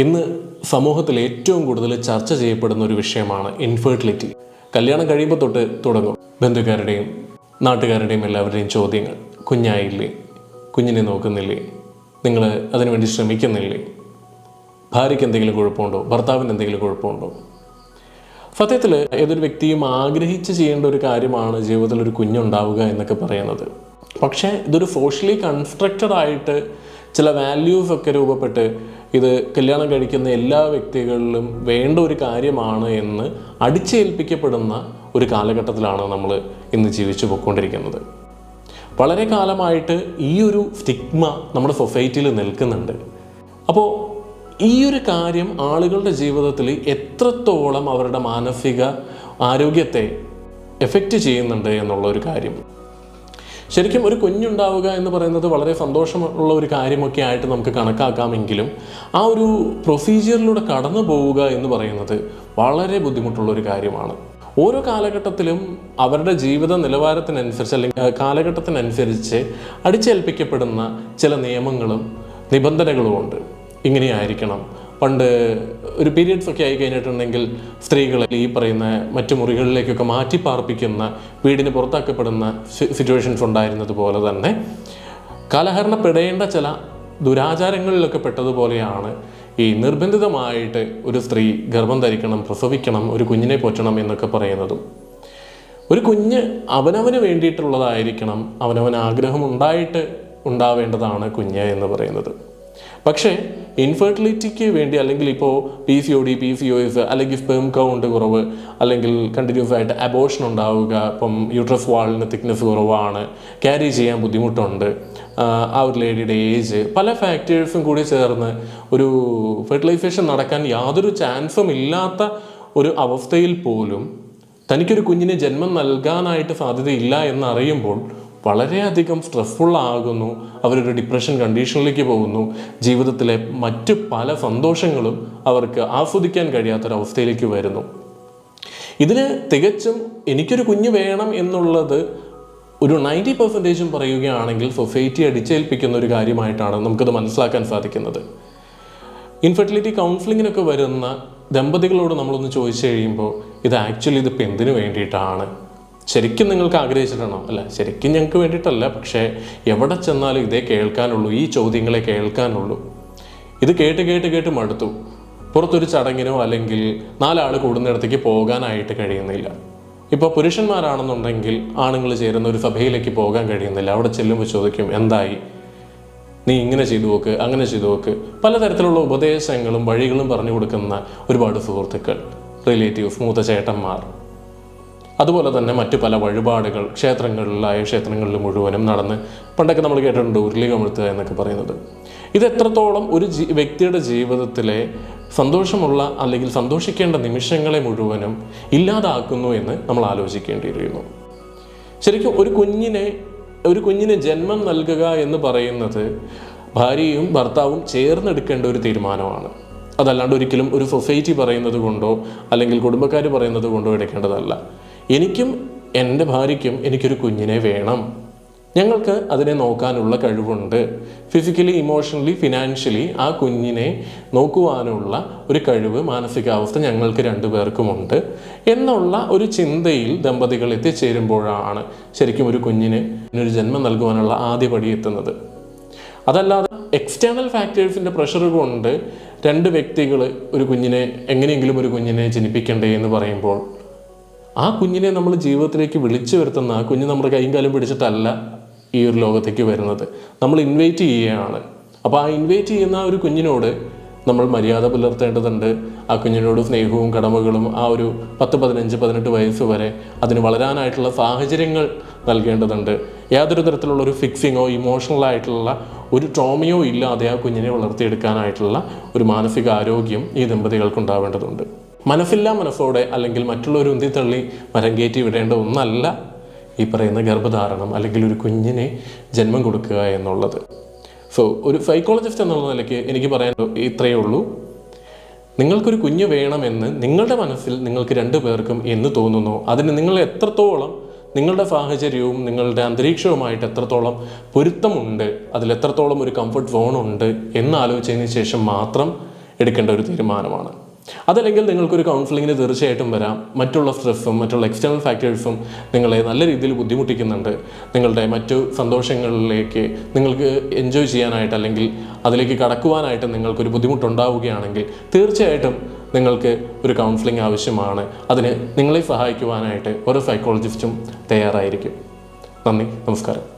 ഇന്ന് സമൂഹത്തിൽ ഏറ്റവും കൂടുതൽ ചർച്ച ചെയ്യപ്പെടുന്ന ഒരു വിഷയമാണ് ഇൻഫെർട്ടിലിറ്റി. കല്യാണം കഴിയുമ്പോൾ തൊട്ട് തുടങ്ങും ബന്ധുക്കാരുടെയും നാട്ടുകാരുടെയും എല്ലാവരുടെയും ചോദ്യങ്ങൾ. കുഞ്ഞായില്ലേ, കുഞ്ഞിനെ നോക്കുന്നില്ലേ, നിങ്ങൾ അതിനുവേണ്ടി ശ്രമിക്കുന്നില്ലേ, ഭാര്യയ്ക്ക് എന്തെങ്കിലും കുഴപ്പമുണ്ടോ, ഭർത്താവിന് എന്തെങ്കിലും കുഴപ്പമുണ്ടോ? സത്യത്തിൽ ഏതൊരു വ്യക്തിയും ആഗ്രഹിച്ച് ചെയ്യേണ്ട ഒരു കാര്യമാണ് ജീവിതത്തിൽ ഒരു കുഞ്ഞുണ്ടാവുക എന്നൊക്കെ പറയുന്നത്. പക്ഷേ ഇതൊരു സോഷ്യലി കൺസ്ട്രക്റ്റഡ് ആയിട്ട് ചില വാല്യൂസ് ഒക്കെ രൂപപ്പെട്ട് ഇത് കല്യാണം കഴിക്കുന്ന എല്ലാ വ്യക്തികളിലും വേണ്ട ഒരു കാര്യമാണ് എന്ന് അടിച്ചേൽപ്പിക്കപ്പെടുന്ന ഒരു കാലഘട്ടത്തിലാണ് നമ്മൾ ഇന്ന് ജീവിച്ചു പോയിക്കൊണ്ടിരിക്കുന്നത്. വളരെ കാലമായിട്ട് ഈ ഒരു സ്റ്റിഗ്മ നമ്മുടെ സൊസൈറ്റിയിൽ നിൽക്കുന്നുണ്ട്. അപ്പോൾ ഈ ഒരു കാര്യം ആളുകളുടെ ജീവിതത്തിൽ എത്രത്തോളം അവരുടെ മാനസിക ആരോഗ്യത്തെ എഫക്റ്റ് ചെയ്യുന്നുണ്ട് എന്നുള്ള ഒരു കാര്യം. ശരിക്കും ഒരു കുഞ്ഞുണ്ടാവുക എന്ന് പറയുന്നത് വളരെ സന്തോഷമുള്ള ഒരു കാര്യമൊക്കെ ആയിട്ട് നമുക്ക് കണക്കാക്കാമെങ്കിലും ആ ഒരു പ്രൊസീജിയറിലൂടെ കടന്നു പോവുക എന്ന് പറയുന്നത് വളരെ ബുദ്ധിമുട്ടുള്ളൊരു കാര്യമാണ്. ഓരോ കാലഘട്ടത്തിലും അവരുടെ ജീവിത നിലവാരത്തിനനുസരിച്ച് അല്ലെങ്കിൽ കാലഘട്ടത്തിനനുസരിച്ച് അടിച്ചേൽപ്പിക്കപ്പെടുന്ന ചില നിയമങ്ങളും നിബന്ധനകളും ഉണ്ട്. ഇങ്ങനെയായിരിക്കണം. പണ്ട് ഒരു പീരിയഡ്സ് ഒക്കെ ആയി കഴിഞ്ഞിട്ടുണ്ടെങ്കിൽ സ്ത്രീകളെ ഈ പറയുന്ന മറ്റു മുറികളിലേക്കൊക്കെ മാറ്റി പാർപ്പിക്കുന്ന, വീടിന് പുറത്താക്കപ്പെടുന്ന സിറ്റുവേഷൻസ് ഉണ്ടായിരുന്നത് പോലെ തന്നെ കാലഹരണപ്പെടേണ്ട ചില ദുരാചാരങ്ങളിലൊക്കെ പെട്ടതുപോലെയാണ് ഈ നിർബന്ധിതമായിട്ട് ഒരു സ്ത്രീ ഗർഭം ധരിക്കണം, പ്രസവിക്കണം, ഒരു കുഞ്ഞിനെ പോറ്റണം എന്നൊക്കെ പറയുന്നതും. ഒരു കുഞ്ഞ് അവനവന് വേണ്ടിയിട്ടുള്ളതായിരിക്കണം, അവനവന് ആഗ്രഹം ഉണ്ടാവേണ്ടതാണ് കുഞ്ഞ് എന്ന് പറയുന്നത്. പക്ഷേ ഇൻഫെർട്ടിലിറ്റിക്ക് വേണ്ടി അല്ലെങ്കിൽ ഇപ്പോൾ PCOD, PCOS അല്ലെങ്കിൽ സ്പെം കൗണ്ട് കുറവ്, അല്ലെങ്കിൽ കണ്ടിന്യൂസ് ആയിട്ട് അബോർഷൻ ഉണ്ടാവുക, ഇപ്പം യൂട്രസ് വാളിന് തിക്നെസ് കുറവാണ്, ക്യാരി ചെയ്യാൻ ബുദ്ധിമുട്ടുണ്ട്, ആ ഒരു ലേഡിയുടെ ഏജ്, പല ഫാക്ടേഴ്സും കൂടി ചേർന്ന് ഒരു ഫെർട്ടിലൈസേഷൻ നടക്കാൻ യാതൊരു ചാൻസും ഇല്ലാത്ത ഒരു അവസ്ഥയിൽ പോലും തനിക്കൊരു കുഞ്ഞിന് ജന്മം നൽകാനായിട്ട് സാധ്യതയില്ല എന്നറിയുമ്പോൾ വളരെയധികം സ്ട്രെസ്ഫുൾ ആകുന്നു. അവരൊരു ഡിപ്രഷൻ കണ്ടീഷനിലേക്ക് പോകുന്നു. ജീവിതത്തിലെ മറ്റു പല സന്തോഷങ്ങളും അവർക്ക് ആസ്വദിക്കാൻ കഴിയാത്തൊരവസ്ഥയിലേക്ക് വരുന്നു. ഇതിന് തികച്ചും എനിക്കൊരു കുഞ്ഞ് വേണം എന്നുള്ളത് ഒരു 90% പറയുകയാണെങ്കിൽ സൊസൈറ്റി അടിച്ചേൽപ്പിക്കുന്ന ഒരു കാര്യമായിട്ടാണ് നമുക്കത് മനസ്സിലാക്കാൻ സാധിക്കുന്നത്. ഇൻഫെർട്ടിലിറ്റി കൗൺസിലിങ്ങിനൊക്കെ വരുന്ന ദമ്പതികളോട് നമ്മളൊന്ന് ചോദിച്ചു കഴിയുമ്പോൾ ഇതിപ്പോൾ എന്തിനു വേണ്ടിയിട്ടാണ്, ശരിക്കും നിങ്ങൾക്ക് ആഗ്രഹിച്ചിട്ടാണോ? അല്ല, ശരിക്കും ഞങ്ങൾക്ക് വേണ്ടിയിട്ടല്ല, പക്ഷേ എവിടെ ചെന്നാലും ഇതേ കേൾക്കാനുള്ളൂ, ഈ ചോദ്യങ്ങളെ കേൾക്കാനുള്ളൂ. ഇത് കേട്ട് മടുത്തു. പുറത്തൊരു ചടങ്ങിനോ അല്ലെങ്കിൽ 4 ആൾ കൂടുന്നിടത്തേക്ക് പോകാനായിട്ട് കഴിയുന്നില്ല. ഇപ്പോൾ പുരുഷന്മാരാണെന്നുണ്ടെങ്കിൽ ആണുങ്ങൾ ചേരുന്ന ഒരു സഭയിലേക്ക് പോകാൻ കഴിയുന്നില്ല. അവിടെ ചെല്ലുമ്പോൾ ചോദിക്കും, എന്തായി, നീ ഇങ്ങനെ ചെയ്തു നോക്ക്, അങ്ങനെ ചെയ്തു നോക്ക്. പലതരത്തിലുള്ള ഉപദേശങ്ങളും വഴികളും പറഞ്ഞു കൊടുക്കുന്ന ഒരുപാട് സുഹൃത്തുക്കൾ, റിലേറ്റീവ്സ്, മൂത്ത ചേട്ടന്മാർ, അതുപോലെ തന്നെ മറ്റു പല വഴിപാടുകൾ ക്ഷേത്രങ്ങളിൽ മുഴുവനും നടന്ന് പണ്ടൊക്കെ നമ്മൾ കേട്ടിട്ടുണ്ട് ഉരുളി കമിഴ്ത്തുക എന്നൊക്കെ പറയുന്നത്. ഇത് എത്രത്തോളം ഒരു വ്യക്തിയുടെ ജീവിതത്തിലെ സന്തോഷമുള്ള അല്ലെങ്കിൽ സന്തോഷിക്കേണ്ട നിമിഷങ്ങളെ മുഴുവനും ഇല്ലാതാക്കുന്നു എന്ന് നമ്മൾ ആലോചിക്കേണ്ടിയിരിക്കുന്നു. ശരിക്കും ഒരു കുഞ്ഞിന് ജന്മം നൽകുക എന്ന് പറയുന്നത് ഭാര്യയും ഭർത്താവും ചേർന്നെടുക്കേണ്ട ഒരു തീരുമാനമാണ്. അതല്ലാണ്ട് ഒരിക്കലും ഒരു സൊസൈറ്റി പറയുന്നത് കൊണ്ടോ അല്ലെങ്കിൽ കുടുംബക്കാർ പറയുന്നത് കൊണ്ടോ എടുക്കേണ്ടതല്ല. എനിക്കും എൻ്റെ ഭാര്യയ്ക്കും എനിക്കൊരു കുഞ്ഞിനെ വേണം, ഞങ്ങൾക്ക് അതിനെ നോക്കാനുള്ള കഴിവുണ്ട്, ഫിസിക്കലി, ഇമോഷണലി, ഫിനാൻഷ്യലി ആ കുഞ്ഞിനെ നോക്കുവാനുള്ള ഒരു കഴിവ്, മാനസികാവസ്ഥ ഞങ്ങൾക്ക് 2 പേർക്കുമുണ്ട് എന്നുള്ള ഒരു ചിന്തയിൽ ദമ്പതികൾ എത്തിച്ചേരുമ്പോഴാണ് ശരിക്കും ഒരു കുഞ്ഞിന് ഒരു ജന്മം നൽകുവാനുള്ള ആദ്യ പടി എത്തുന്നത്. അതല്ലാതെ എക്സ്റ്റേണൽ ഫാക്ടേഴ്സിൻ്റെ പ്രഷർ കൊണ്ട് 2 വ്യക്തികൾ എങ്ങനെയെങ്കിലും ഒരു കുഞ്ഞിനെ ജനിപ്പിക്കണ്ടേ എന്ന് പറയുമ്പോൾ ആ കുഞ്ഞിനെ നമ്മൾ ജീവിതത്തിലേക്ക് വിളിച്ചു വരുത്തുന്ന, ആ കുഞ്ഞ് നമ്മുടെ കൈയും കാലും പിടിച്ചിട്ടല്ല ഈ ഒരു ലോകത്തേക്ക് വരുന്നത്, നമ്മൾ ഇൻവൈറ്റ് ചെയ്യുകയാണ്. അപ്പോൾ ആ ഇൻവൈറ്റ് ചെയ്യുന്ന ഒരു കുഞ്ഞിനോട് നമ്മൾ മര്യാദ പുലർത്തേണ്ടതുണ്ട്. ആ കുഞ്ഞിനോട് സ്നേഹവും കടമകളും ആ ഒരു 10, 15, 18 വയസ്സ് വരെ അതിന് വളരാനായിട്ടുള്ള സാഹചര്യങ്ങൾ നൽകേണ്ടതുണ്ട്. യാതൊരു തരത്തിലുള്ളൊരു ഫിക്സിങ്ങോ ഇമോഷണലായിട്ടുള്ള ഒരു ട്രോമയോ ഇല്ലാതെ ആ കുഞ്ഞിനെ വളർത്തിയെടുക്കാനായിട്ടുള്ള ഒരു മാനസിക ആരോഗ്യം ഈ ദമ്പതികൾക്കുണ്ടാവേണ്ടതുണ്ട്. മനസ്സില്ലാ മനസ്സോടെ അല്ലെങ്കിൽ മറ്റുള്ളവർ ഉന്തിത്തള്ളി മരം കയറ്റി വിടേണ്ട ഒന്നല്ല ഈ പറയുന്ന ഗർഭധാരണം അല്ലെങ്കിൽ ഒരു കുഞ്ഞിനെ ജന്മം കൊടുക്കുക എന്നുള്ളത്. സോ ഒരു സൈക്കോളജിസ്റ്റ് എന്നുള്ള നിലയ്ക്ക് എനിക്ക് പറയാൻ ഇത്രയേ ഉള്ളൂ. നിങ്ങൾക്കൊരു കുഞ്ഞ് വേണമെന്ന് നിങ്ങളുടെ മനസ്സിൽ നിങ്ങൾക്ക് 2 പേർക്കും എന്ന് തോന്നുന്നു, അതിന് നിങ്ങൾ എത്രത്തോളം നിങ്ങളുടെ സാഹചര്യവും നിങ്ങളുടെ അന്തരീക്ഷവുമായിട്ട് എത്രത്തോളം പൊരുത്തമുണ്ട്, അതിലെത്രത്തോളം ഒരു കംഫർട്ട് സോൺ ഉണ്ട് എന്നാലോചിച്ചതിന് ശേഷം മാത്രം എടുക്കേണ്ട ഒരു തീരുമാനമാണ്. അതല്ലെങ്കിൽ നിങ്ങൾക്കൊരു കൗൺസിലിങ്ങിന് തീർച്ചയായിട്ടും വരാം. മറ്റുള്ള സ്ട്രെസ്സും മറ്റുള്ള എക്സ്റ്റേണൽ ഫാക്ടേഴ്സും നിങ്ങളെ നല്ല രീതിയിൽ ബുദ്ധിമുട്ടിക്കുന്നുണ്ട്. നിങ്ങളുടെ മറ്റു സന്തോഷങ്ങളിലേക്ക് നിങ്ങൾക്ക് എൻജോയ് ചെയ്യാനായിട്ട് അല്ലെങ്കിൽ അതിലേക്ക് കടക്കുവാനായിട്ട് നിങ്ങൾക്കൊരു ബുദ്ധിമുട്ടുണ്ടാവുകയാണെങ്കിൽ തീർച്ചയായിട്ടും നിങ്ങൾക്ക് ഒരു കൗൺസിലിംഗ് ആവശ്യമാണ്. അതിന് നിങ്ങളെ സഹായിക്കുവാനായിട്ട് ഓരോ സൈക്കോളജിസ്റ്റും തയ്യാറായിരിക്കും. നന്ദി, നമസ്കാരം.